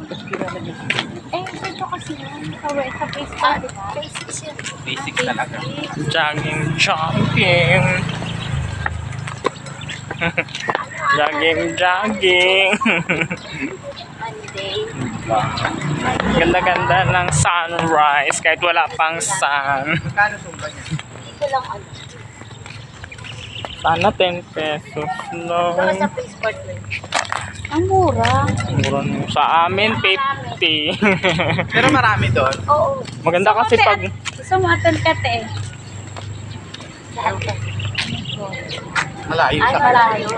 Eh, ito kasi yun. Sa Facebook, di ba? Basics yun. Basic talaga. Jogging, jogging. Jogging, jogging. Monday. Ganda-ganda ng sunrise kahit wala pang sun. Kano sumba niya? Ito lang ano. Sana 10 pesos Saka lang. sa Facebook yun. Ang mura. Mura nyo. Sa amin, 50. Pero marami doon. Oo. Maganda kasi pag Gusto mo atin ka, te. Malayo Ay, sa malayo.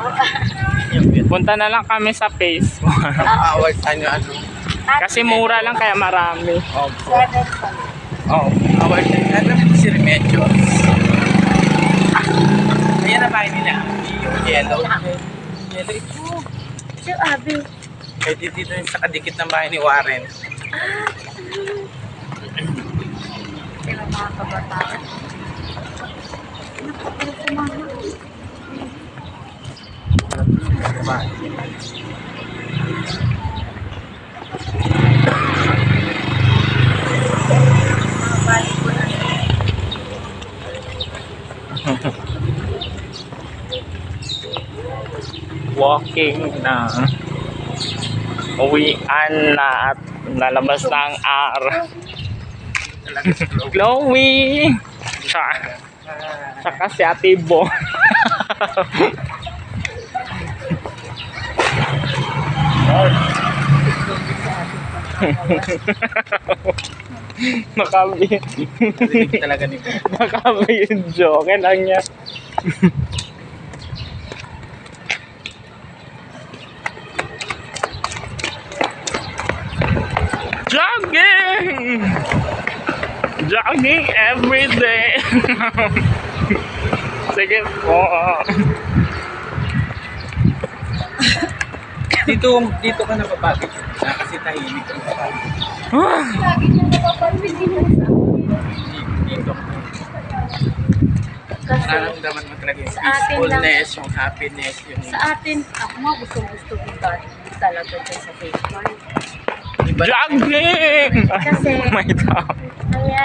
punta na lang kami sa Facebook. Award ano. Kasi mura lang kaya marami. Opo. 7 pa. Oh, award ano si Remedios. Ayan na bahay nila. Yung yellow. Yellow ito. Si Abby. Pwede dito yung sa kadikit ng bahay ni Warren. Sila mga kabataan. Nakapagod sa mga. Walking na. Uwian na at lalabas na ang araw. Talaga sa globe. Chloe! Tsaka si Ate Bo. Rinig talaga ni Bo. Nakabidyo. Okay lang niya. Jogging! Jogging every day. Sige po. Dito ka napapagod. Kasi tahimik ka napapagod. Lagi niya napapalwid din mo sa Dito. kasi Nararamdaman mo talaga yung Sa atin peacefulness, yung happiness, yung sa atin, ako nga gusto ko talaga dyan sa Facebook. iba. Jogging! Kasi, May tao. kaya